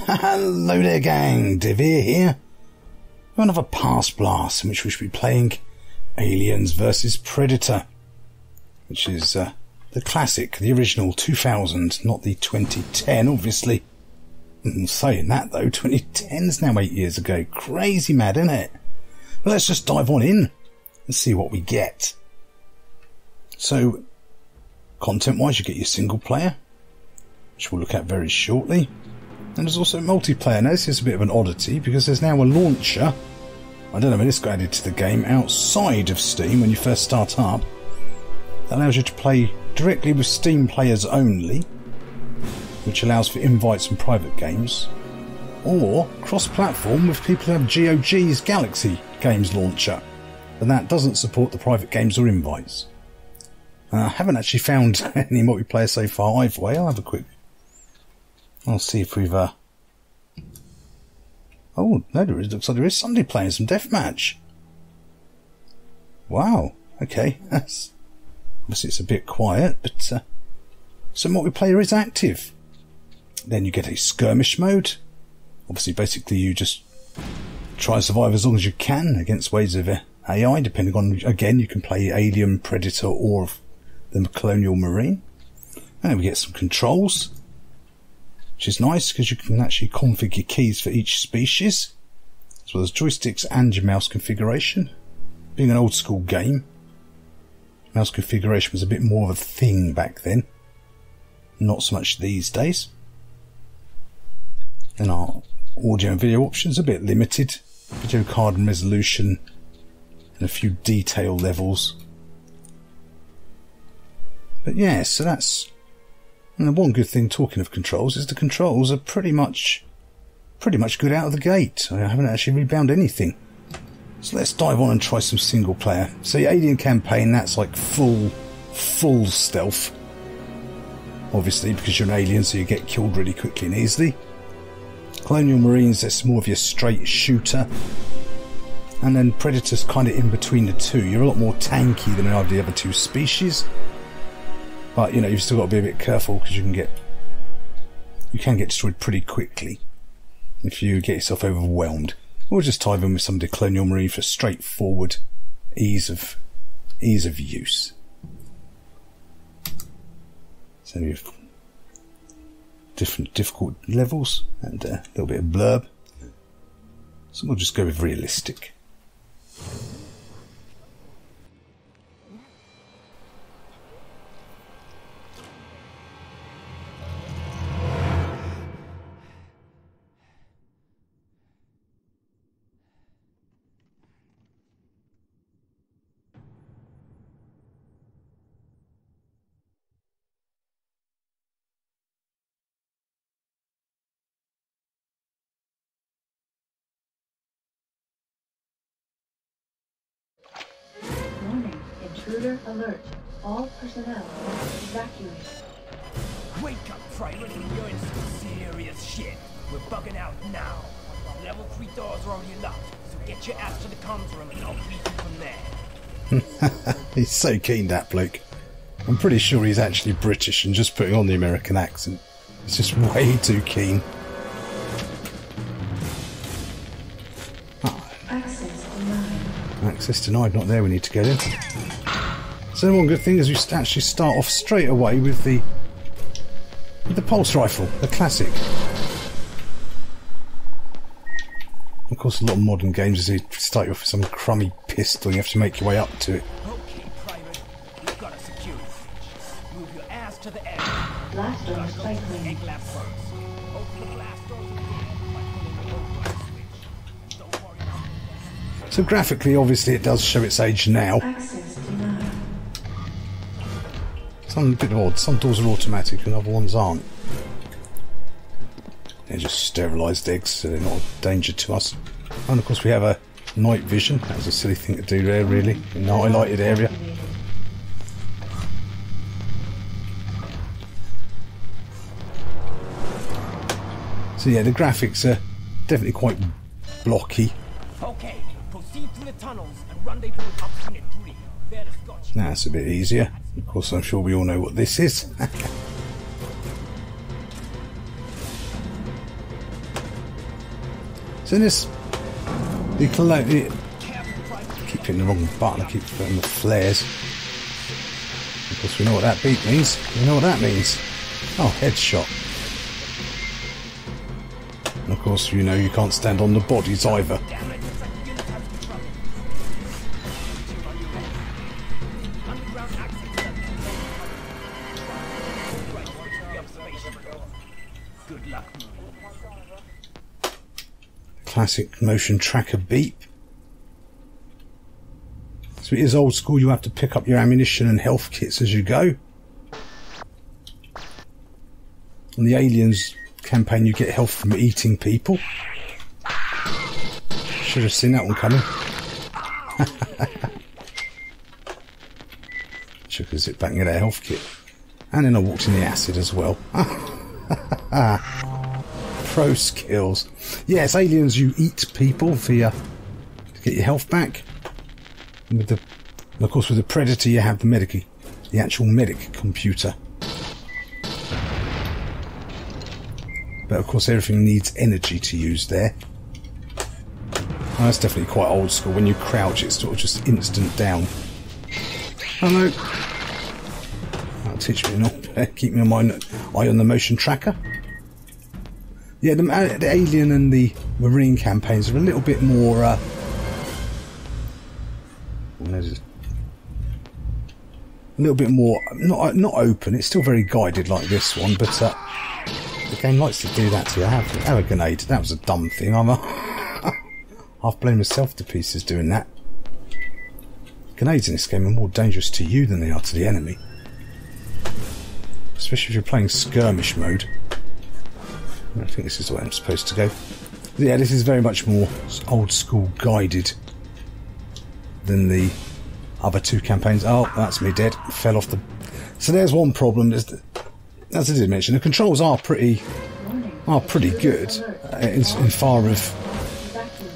Hello there gang, Devere here. Another Past Blast in which we should be playing Aliens vs Predator, which is the classic, the original 2000, not the 2010 obviously. Saying that though, 2010's now 8 years ago. Crazy mad, isn't it? But let's just dive on in and see what we get. So, content-wise, you get your single player, which we'll look at very shortly. And there's also multiplayer. Now this is a bit of an oddity because there's now a launcher, I don't know when this got added to the game, outside of Steam when you first start up, that allows you to play directly with Steam players only, which allows for invites and private games, or cross-platform with people who have GOG's Galaxy Games launcher, but that doesn't support the private games or invites. I haven't actually found any multiplayer so far either way. I'll have a quick... I'll see if we've... Oh, no, there is. Looks like there is somebody playing some deathmatch. Wow, okay. Obviously it's a bit quiet, but some multiplayer is active. Then you get a skirmish mode. Obviously, basically you just try and survive as long as you can against waves of AI, depending on, again, you can play Alien, Predator, or the Colonial Marine. And we get some controls, which is nice because you can actually configure your keys for each species, as well as joysticks and your mouse configuration. Being an old school game, mouse configuration was a bit more of a thing back then, not so much these days. And our audio and video options are a bit limited, video card and resolution, and a few detail levels. But yeah, so that's... And the one good thing, talking of controls, is the controls are pretty much good out of the gate. I haven't actually rebound anything. So let's dive on and try some single player. So your Alien campaign, that's like full stealth. Obviously, because you're an alien, so you get killed really quickly and easily. Colonial Marines, that's more of your straight shooter. And then Predator's kind of in between the two. You're a lot more tanky than either of the other two species. But, you know, you've still got to be a bit careful because you can get destroyed pretty quickly if you get yourself overwhelmed. We'll just dive in with some of the Colonial Marine for straightforward ease of use. So you've different difficult levels and a little bit of blurb. So we'll just go with realistic. Intruder alert. All personnel must evacuate. Wake up, Private. You're in some serious shit. We're bugging out now. Level 3 doors are already locked, so get your ass to the comms room and I'll brief you from there. He's so keen, that bloke. I'm pretty sure he's actually British and just putting on the American accent. He's just way too keen. Access denied. Access denied, not there, we need to get in. So the one good thing is we actually start off straight away with the pulse rifle, the classic. Of course, a lot of modern games is you start off with some crummy pistol and you have to make your way up to it. Okay, Private. You've got a security switch. Move your ass to the edge. Blast door cycling. Egg lab first. Open the blast door from the edge by pulling the override switch. Don't worry about it. So graphically, obviously, it does show its age now. Access denied. Some bit odd. Some doors are automatic and other ones aren't. They're just sterilised eggs, so they're not a danger to us. And of course we have a night vision. That was a silly thing to do there, really, in the highlighted area. So yeah, the graphics are definitely quite blocky. Okay, proceed to the tunnels and rendezvous with Option 3. There is Scotch. Now it's a bit easier. Of course, I'm sure we all know what this is. So this, keep hitting the wrong button. I keep putting the flares. Of course, we know what that beat means. We know what that means. Oh, headshot. And of course, you know you can't stand on the bodies either. Classic motion tracker beep. So it is old school. You have to pick up your ammunition and health kits as you go. On the Aliens campaign, you get health from eating people. Should have seen that one coming. Shook a zip back and get a health kit. And then I walked in the acid as well. Pro skills. Yes, Aliens, you eat people to get your health back. And of course, with the Predator, you have the actual medic computer. But of course, everything needs energy to use there. Oh, that's definitely quite old school. When you crouch, it's sort of just instant down. Hello. That'll teach me not. Keep me on my eye on the motion tracker. Yeah, the Alien and the Marine campaigns are a little bit more. A little bit more not open. It's still very guided like this one, but the game likes to do that to you. Have a grenade. That was a dumb thing. I've blown myself to pieces doing that. Grenades in this game are more dangerous to you than they are to the enemy, especially if you're playing skirmish mode. I think this is the way I'm supposed to go. Yeah, this is very much more old school guided than the other two campaigns. Oh, that's me dead. Fell off the... So there's one problem. As I did mention, the controls are pretty good in far as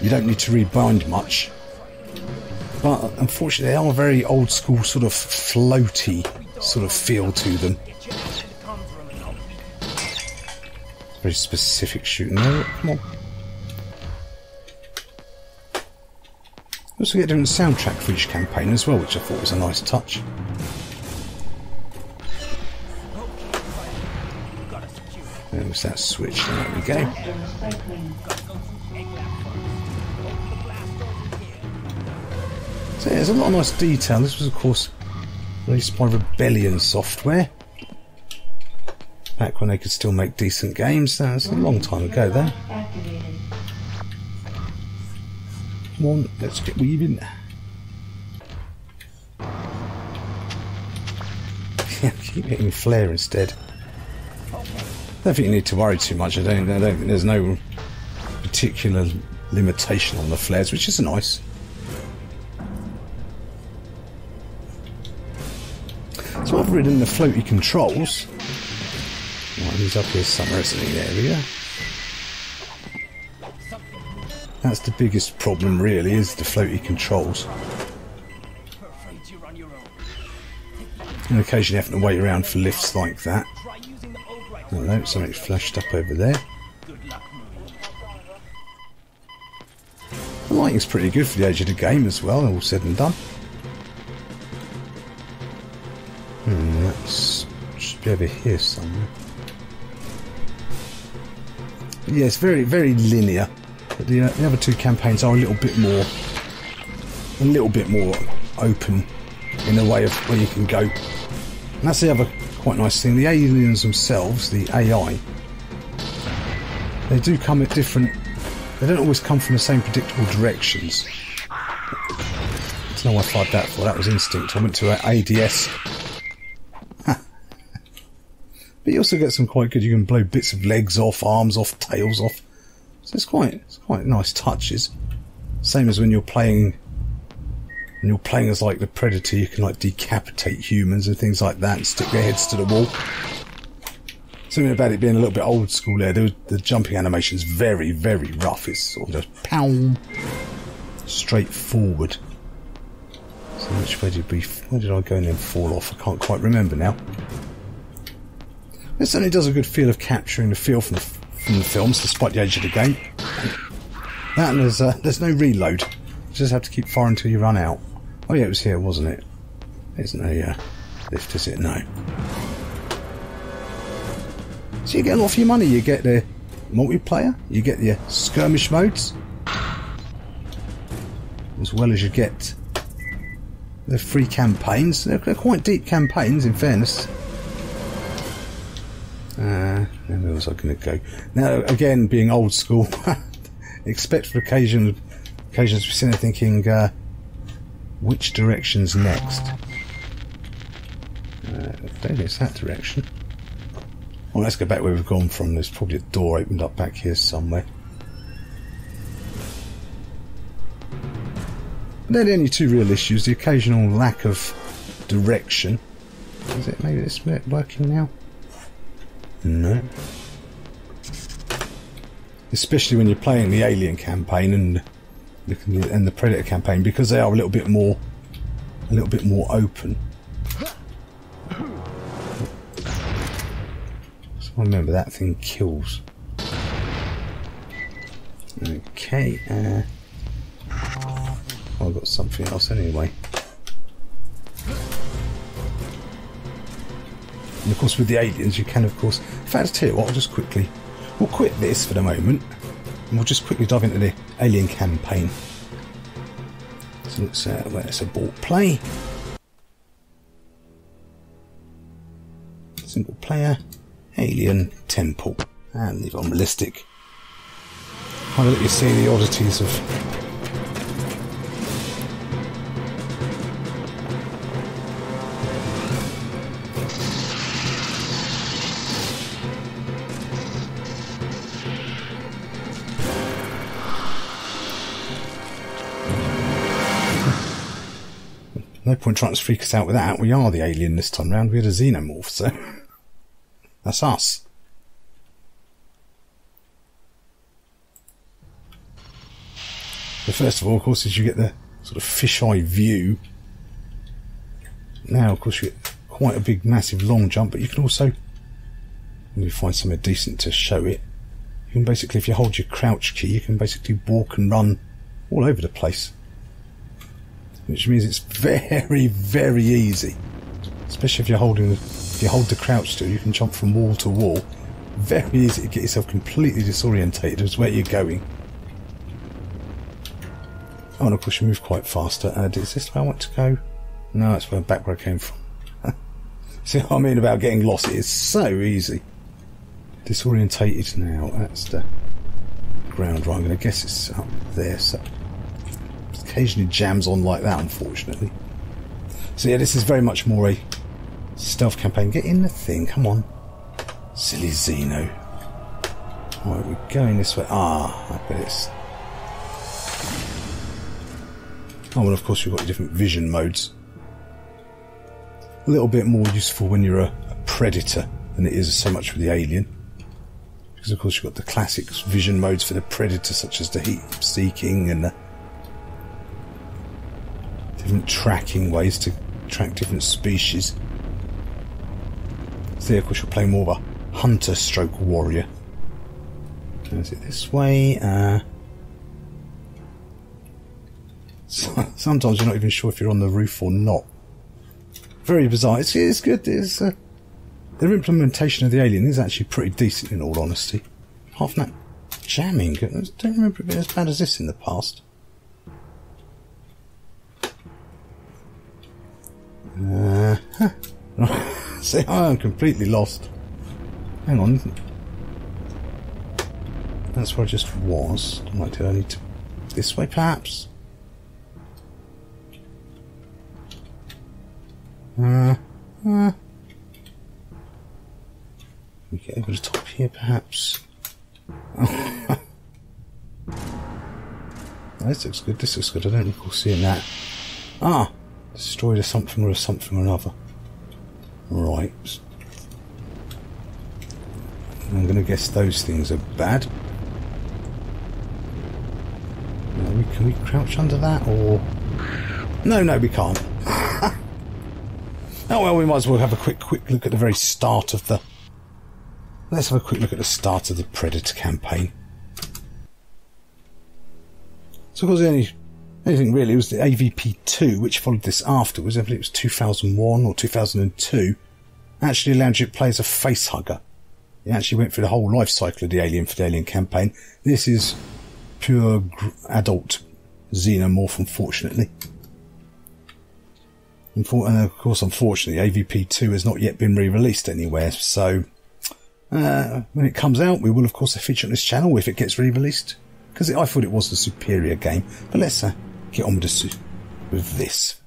you don't need to rebind much. But unfortunately, they are very old school, sort of floaty sort of feel to them. Very specific shooting there. Come on. You also get a different soundtrack for each campaign as well, which I thought was a nice touch. There was that switch. There we go. So yeah, there's a lot of nice detail. This was, of course, released by Rebellion Software. Back when they could still make decent games. That was a long time ago there. Come on, let's get weaving. Keep hitting flare instead. I don't think you need to worry too much. I don't think there's no particular limitation on the flares, which is nice. So other than the floaty controls, right, he's up here somewhere, isn't he? There we go. That's the biggest problem, really, is the floaty controls. And occasionally having to wait around for lifts like that. Oh no, something's flashed up over there. The lighting's pretty good for the age of the game as well, all said and done. That should be over here somewhere. But yeah, it's very, very linear. But the other two campaigns are a little bit more open in the way of where you can go. And that's the other quite nice thing. The aliens themselves, the AI, they do come at different. They don't always come from the same predictable directions. I don't know why I fired that for. That was instinct. I went to ADS. But you also get some quite good. You can blow bits of legs off, arms off, tails off. So it's quite nice touches. Same as when you're playing. When you're playing as like the Predator, you can like decapitate humans and things like that and stick their heads to the wall. Something about it being a little bit old school there. The jumping animation's very, very rough. It's sort of just pow, straight forward. So which way where did I go and then fall off? I can't quite remember now. It certainly does a good feel of capturing the feel from the films, despite the age of the game. That and there's no reload. You just have to keep firing until you run out. Oh yeah, it was here, wasn't it? Isn't a lift, is it? No. So you get a lot for your money. You get the multiplayer, you get the skirmish modes, as well as you get the free campaigns. They're quite deep campaigns, in fairness. Where was I going to go? Now, again, being old school, expect for occasions to be sitting there thinking, which direction's next? I don't think it's that direction. Well, let's go back where we've gone from. There's probably a door opened up back here somewhere. They're the only two real issues. The occasional lack of direction. Is it maybe this bit working now? No. Especially when you're playing the Alien campaign and the Predator campaign, because they are a little bit more open. So remember that thing kills. Okay. I've got something else anyway. And of course with the aliens you can of course... In fact, I'll tell you what, we'll quit this for the moment and we'll just quickly dive into the Alien campaign. So let's abort play. Single player, Alien Temple, and leave on ballistic. I'll let you see the oddities of... No point trying to freak us out with that. We are the alien this time round. We had a xenomorph, so that's us. So first of all, of course, is you get the sort of fisheye view. Now, of course, you get quite a big, massive, long jump, but you can also, when you find somewhere decent to show it, you can basically, if you hold your crouch key, you can basically walk and run all over the place. Which means it's very, very easy. Especially if you hold the crouch still, you can jump from wall to wall. Very easy to get yourself completely disorientated as where you're going. Oh, and of course you move quite faster. Is this where I want to go? No, that's back where I came from. See what I mean about getting lost? It is so easy. Disorientated now. That's the ground right. I'm going to guess it's up there. So occasionally jams on like that, unfortunately. So yeah, this is very much more a stealth campaign. Get in the thing, come on. Silly Xeno. Alright, we're going this way. I bet it's... Oh, and of course you've got your different vision modes. A little bit more useful when you're a predator than it is so much for the alien. Because of course you've got the classic vision modes for the predator, such as the heat seeking and the different tracking ways to track different species. So of course you're playing more of a hunter stroke warrior. Is it this way? Sometimes you're not even sure if you're on the roof or not. Very bizarre. It's good. Their implementation of the alien is actually pretty decent, in all honesty. Half that jamming. I don't remember it being as bad as this in the past. See, I'm completely lost. Hang on. That's where I just was. Did I need to... This way, perhaps? We get over the top here, perhaps. This looks good. This looks good. I don't recall seeing that. Destroyed a something or a something or another. Right. I'm going to guess those things are bad. Can we crouch under that, or... No, we can't. Oh well, we might as well have a quick look at the very start of the... Let's have a quick look at the start of the Predator campaign. So of course the only thing really was the AVP2, which followed this afterwards. I believe it was 2001 or 2002. Actually allowed you to play as a face hugger. It actually went through the whole life cycle of the Alien for the Alien campaign. This is pure adult xenomorph, unfortunately. And of course, unfortunately, AVP2 has not yet been re-released anywhere. So when it comes out, we will of course feature on this channel if it gets re-released, because I thought it was the superior game. But let's get on with this.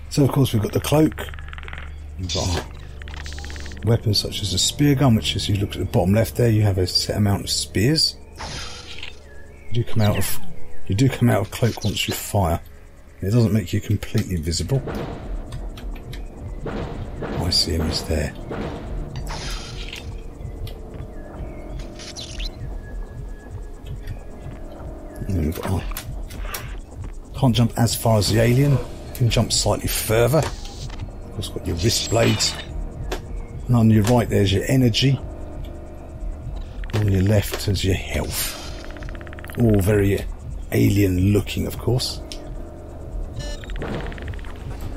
So of course we've got the cloak, we've got weapons such as a spear gun, which as you look at the bottom left there, you have a set amount of spears. You do come out of cloak once you fire. It doesn't make you completely invisible. I see him, he's there. And then we've got, can't jump as far as the Alien. You can jump slightly further. Of course, got your wrist blades. And on your right, there's your energy. On your left, there's your health. All very alien looking, of course.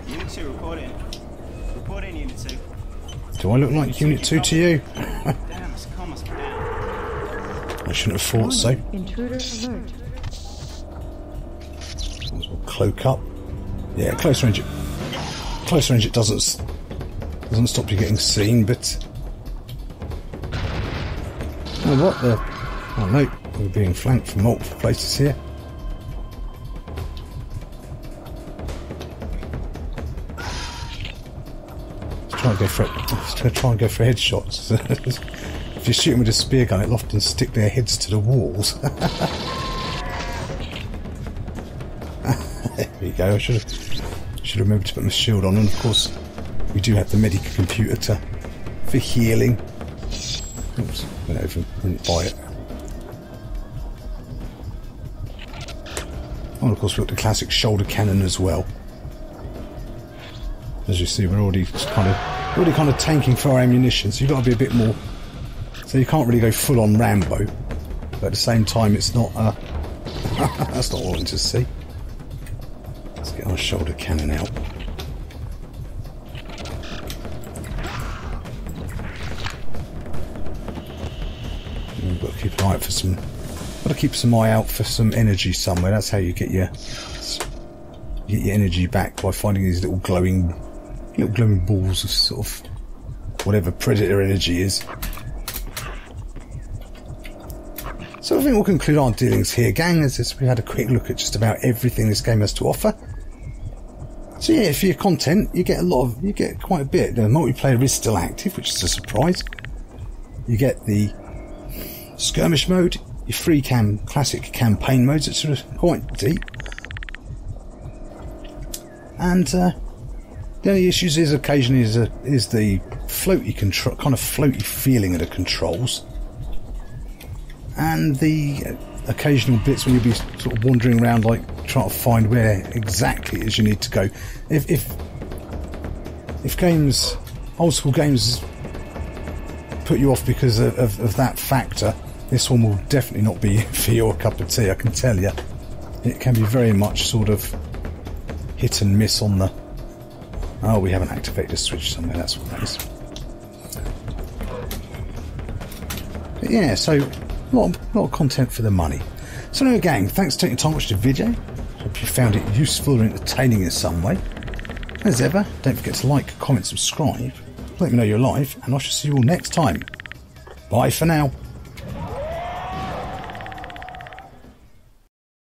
Unit 2 reporting. Reporting Unit 2. Do I look like Unit 2 to you? Damn, this car must be down. I shouldn't have thought so. Intruder alert. Might as well cloak up. Yeah, close range it doesn't stop you getting seen, but oh, what the? Oh no, we're being flanked from multiple places here. Let's try and go for headshots. If you shoot them with a spear gun, it'll often stick their heads to the walls. There you go. I should have remembered to put my shield on, and of course we do have the medic computer for healing. Oops, went over and went by it. And of course we've got the classic shoulder cannon as well. As you see, we're already kind of tanking for our ammunition, so you've got to be a bit more. So you can't really go full on Rambo, but at the same time it's not. That's not what I want to see. Let's get our shoulder cannon out. We've got to keep an eye out for some. Got to keep some eye out for some energy somewhere. That's how you get your energy back, by finding these little glowing balls of sort of whatever predator energy is. So I think we'll conclude our dealings here, gang, as we had a quick look at just about everything this game has to offer. So yeah, for your content, you get quite a bit. The multiplayer is still active, which is a surprise. You get the skirmish mode, your free classic campaign modes that sort of quite deep. And the only issues is occasionally is the floaty control, kind of floaty feeling of the controls, and the occasional bits when you'll be sort of wandering around, like trying to find where exactly it is you need to go. If games, old school games, put you off because of that factor, this one will definitely not be for your cup of tea. I can tell you, it can be very much sort of hit and miss on the. Oh, we haven't activated a switch somewhere. That's what that is. But yeah, so a lot of content for the money. So anyway, gang, thanks for taking time to watch the video. Hope you found it useful or entertaining in some way. As ever, don't forget to like, comment, subscribe. Let me know you're alive, and I shall see you all next time. Bye for now.